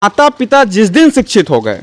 माता पिता जिस दिन शिक्षित हो गए,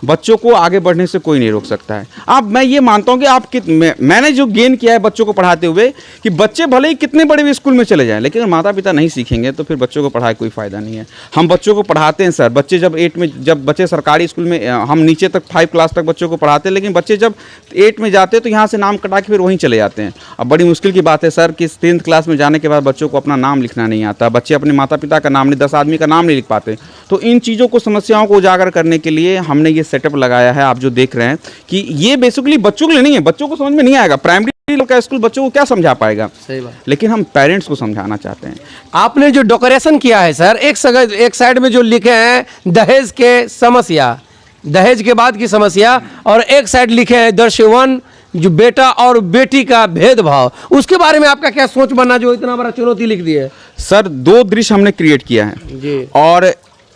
बच्चों को आगे बढ़ने से कोई नहीं रोक सकता है। अब मैं ये मानता हूँ कि मैंने जो गेन किया है बच्चों को पढ़ाते हुए, कि बच्चे भले ही कितने बड़े भी स्कूल में चले जाएं, लेकिन माता पिता नहीं सीखेंगे तो फिर बच्चों को पढ़ाए कोई फ़ायदा नहीं है। हम बच्चों को पढ़ाते हैं सर, बच्चे जब बच्चे सरकारी स्कूल में, हम नीचे तक 5 क्लास तक बच्चों को पढ़ाते हैं, लेकिन बच्चे जब 8 में जाते हैं तो यहाँ से नाम कटा के फिर वहीं चले जाते हैं। अब बड़ी मुश्किल की बात है सर कि 10th क्लास में जाने के बाद बच्चों को अपना नाम लिखना नहीं आता, बच्चे अपने माता पिता का नाम नहीं, 10 आदमी का नाम नहीं लिख पाते। तो इन चीज़ों को, समस्याओं को उजागर करने के लिए हमने ये सेटअप लगाया है। आप जो देख रहे हैं कि ये बेसिकली बच्चों के लिए नहीं है, बच्चों को समझ में नहीं आएगा, प्राइमरी का स्कूल बच्चों को क्या समझा पाएगा। सही बात। लेकिन हम पेरेंट्स को समझाना चाहते हैं। आपने जो डेकोरेशन किया है सर, एक साइड में जो लिखे हैं दहेज के समस्या, दहेज के बाद की समस्या, और एक साइड लिखे हैं दर्शवन जो बेटा और बेटी का भेदभाव, उसके बारे में आपका क्या सोच बना जो इतना बड़ा चुनौती लिख दी है? सर 2 दृश्य हमने क्रिएट किया है जी। और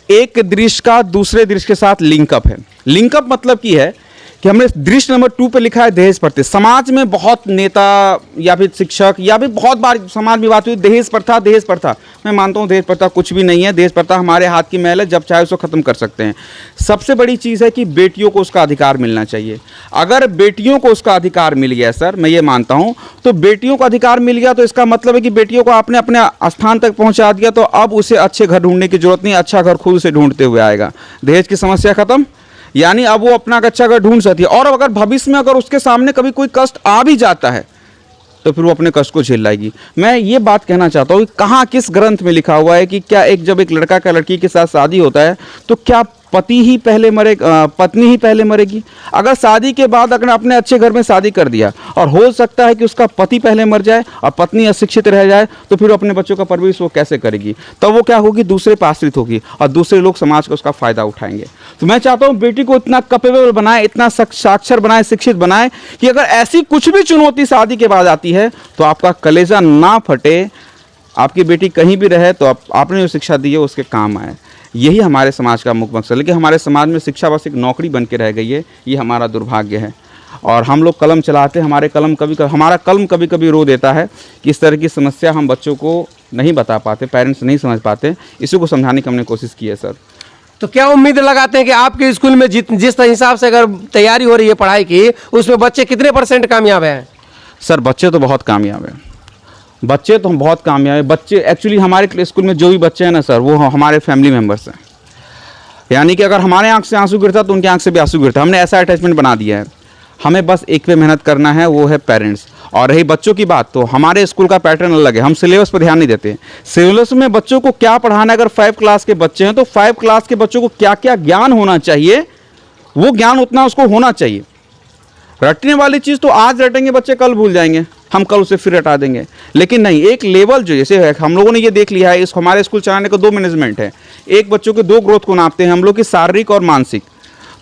एक दृश्य का दूसरे दृश्य के साथ लिंकअप है। लिंकअप मतलब की है कि हमने दृश्य नंबर 2 पे लिखा है दहेज प्रथा। समाज में बहुत नेता या फिर शिक्षक या फिर बहुत बार समाज में बात हुई दहेज प्रथा, दहेज प्रथा। मैं मानता हूँ दहेज प्रथा कुछ भी नहीं है। दहेज प्रथा हमारे हाथ की मैल है, जब चाहे उसको ख़त्म कर सकते हैं। सबसे बड़ी चीज़ है कि बेटियों को उसका अधिकार मिलना चाहिए। अगर बेटियों को उसका अधिकार मिल गया सर, मैं ये मानता हूँ, तो बेटियों को अधिकार मिल गया तो इसका मतलब है कि बेटियों को आपने अपने स्थान तक पहुँचा दिया, तो अब उसे अच्छे घर ढूंढने की जरूरत नहीं, अच्छा घर खुद से ढूंढते हुए आएगा। दहेज की समस्या खत्म, यानी अब वो अपना अच्छा घर ढूंढ सकती है। और अगर भविष्य में अगर उसके सामने कभी कोई कष्ट आ भी जाता है तो फिर वो अपने कष्ट को झेल लाएगी। मैं ये बात कहना चाहता हूँ कि कहाँ किस ग्रंथ में लिखा हुआ है कि क्या जब एक लड़का का लड़की के साथ शादी होता है तो क्या पति ही पहले पत्नी ही पहले मरेगी? अगर शादी के बाद अगर अपने अच्छे घर में शादी कर दिया और हो सकता है कि उसका पति पहले मर जाए और पत्नी अशिक्षित रह जाए, तो फिर अपने बच्चों का परवरिश वो कैसे करेगी? तब वो क्या होगी, दूसरे पर आश्रित होगी और दूसरे लोग समाज का उसका फ़ायदा उठाएंगे। तो मैं चाहता हूँ बेटी को इतना कैपेबल बनाए, इतना साक्षर बनाए, शिक्षित बनाए कि अगर ऐसी कुछ भी चुनौती शादी के बाद आती है तो आपका कलेजा ना फटे, आपकी बेटी कहीं भी रहे तो आपने जो शिक्षा दी है उसके काम आए। यही हमारे समाज का मुख्य मकसद है। लेकिन हमारे समाज में शिक्षा बस एक नौकरी बन के रह गई है, ये हमारा दुर्भाग्य है। और हम लोग कलम चलाते हैं, हमारा कलम कभी कभी रो देता है कि इस तरह की समस्या हम बच्चों को नहीं बता पाते, पेरेंट्स नहीं समझ पाते। इसी को समझाने की हमने कोशिश की है सर। तो क्या उम्मीद लगाते हैं कि आपके स्कूल में जिस हिसाब से अगर तैयारी हो रही है पढ़ाई की, उसमें बच्चे कितने % कामयाब हैं? सर बच्चे तो बहुत कामयाब हैं, बच्चे तो हम बहुत कामयाब हैं। बच्चे एक्चुअली हमारे स्कूल में जो भी बच्चे हैं ना सर, वो हमारे फैमिली मेम्बर्स हैं। यानी कि अगर हमारे आंख से आंसू गिरता तो उनकी आंख से भी आंसू गिरता। हमने ऐसा अटैचमेंट बना दिया है। हमें बस एक पे मेहनत करना है, वो है पेरेंट्स। और रही बच्चों की बात, तो हमारे स्कूल का पैटर्न अलग है। हम सिलेबस पर ध्यान नहीं देते। सिलेबस में बच्चों को क्या पढ़ाना है, अगर 5 क्लास के बच्चे हैं तो 5 क्लास के बच्चों को क्या क्या ज्ञान होना चाहिए, वो ज्ञान उतना उसको होना चाहिए। रटने वाली चीज़ तो आज रटेंगे बच्चे, कल भूल जाएंगे, हम कल उसे फिर रटा देंगे। लेकिन नहीं, एक लेवल जो जैसे है, हम लोगों ने ये देख लिया है, इस हमारे स्कूल चलाने का 2 मैनेजमेंट है। एक बच्चों के 2 ग्रोथ को नापते हैं हम लोग की, शारीरिक और मानसिक।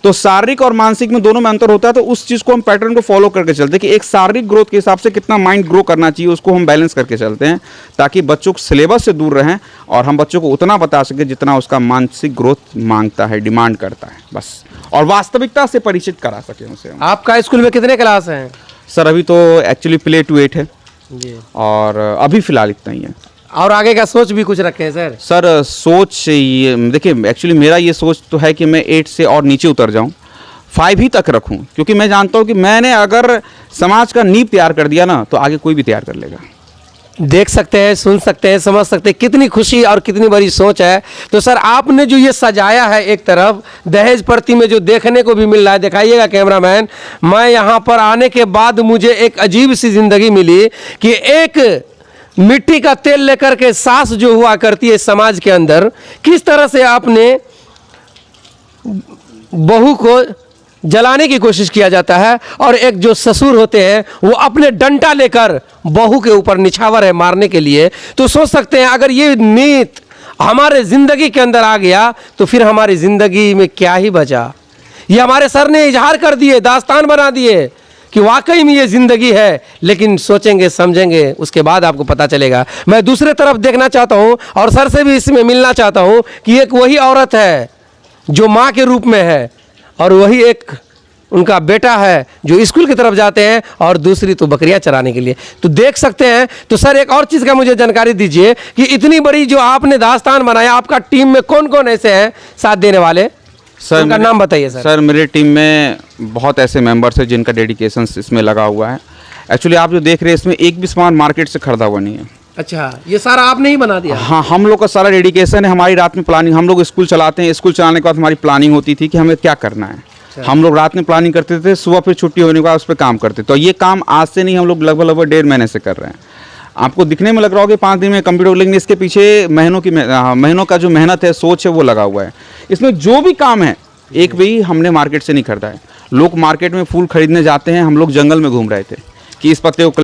तो शारीरिक और मानसिक में दोनों में अंतर होता है, तो उस चीज़ को हम पैटर्न को फॉलो करके चलते हैं कि एक शारीरिक ग्रोथ के हिसाब से कितना माइंड ग्रो करना चाहिए, उसको हम बैलेंस करके चलते हैं, ताकि बच्चों को सिलेबस से दूर रहें और हम बच्चों को उतना बता सकें जितना उसका मानसिक ग्रोथ मांगता है, डिमांड करता है बस, और वास्तविकता से परिचित करा सकें उसे। आपका स्कूल में कितने क्लास हैं? सर अभी तो एक्चुअली प्ले टू 8 है जी, और अभी फ़िलहाल इतना ही है। और आगे का सोच भी कुछ रखे हैं सर? सर सोच ये देखिए, एक्चुअली मेरा ये सोच तो है कि मैं 8 से और नीचे उतर जाऊं, 5 ही तक रखूं, क्योंकि मैं जानता हूं कि मैंने अगर समाज का नींव तैयार कर दिया ना, तो आगे कोई भी तैयार कर लेगा। देख सकते हैं, सुन सकते हैं, समझ सकते हैं कितनी खुशी और कितनी बड़ी सोच है। तो सर आपने जो ये सजाया है, एक तरफ दहेज प्रति में जो देखने को भी मिल रहा है, दिखाइएगा कैमरामैन। मैं यहाँ पर आने के बाद मुझे एक अजीब सी जिंदगी मिली कि एक मिट्टी का तेल लेकर के सास जो हुआ करती है समाज के अंदर, किस तरह से आपने बहू को जलाने की कोशिश किया जाता है, और एक जो ससुर होते हैं वो अपने डंडा लेकर बहू के ऊपर निछावर है मारने के लिए। तो सोच सकते हैं अगर ये नीत हमारे ज़िंदगी के अंदर आ गया तो फिर हमारी ज़िंदगी में क्या ही बचा। ये हमारे सर ने इजहार कर दिए, दास्तान बना दिए कि वाकई में ये ज़िंदगी है। लेकिन सोचेंगे समझेंगे उसके बाद आपको पता चलेगा। मैं दूसरे तरफ देखना चाहता हूँ और सर से भी इसमें मिलना चाहता हूँ कि एक वही औरत है जो माँ के रूप में है, और वही एक उनका बेटा है जो स्कूल की तरफ जाते हैं और दूसरी तो बकरियां चराने के लिए। तो देख सकते हैं। तो सर एक और चीज़ का मुझे जानकारी दीजिए कि इतनी बड़ी जो आपने दास्तान बनाया, आपका टीम में कौन कौन ऐसे हैं साथ देने वाले? सर उनका नाम बताइए सर। सर मेरे टीम में बहुत ऐसे मेंबर्स हैं जिनका डेडिकेशन इसमें लगा हुआ है। एक्चुअली आप जो देख रहे हैं इसमें एक भी सामान मार्केट से खरीदा हुआ नहीं है। अच्छा, ये सारा आपने ही बना दिया? हाँ, हम लोग का सारा डेडिकेशन है। हमारी रात में प्लानिंग, हम लोग स्कूल चलाते हैं, स्कूल चलाने के बाद हमारी प्लानिंग होती थी कि हमें क्या करना है। हम लोग रात में प्लानिंग करते थे, सुबह फिर छुट्टी होने के बाद उस पर काम करते। तो ये काम आज से नहीं, हम लोग लगभग 1.5 महीने से कर रहे हैं। आपको दिखने में लग रहा होगा 5 दिन में कंप्यूटर, लेकिन इसके पीछे महीनों का जो मेहनत है, सोच है, वो लगा हुआ है। इसमें जो भी काम है एक भी हमने मार्केट से नहीं खरीदा है। लोग मार्केट में फूल खरीदने जाते हैं, हम लोग जंगल में घूम रहे थे कि इस पत्ते को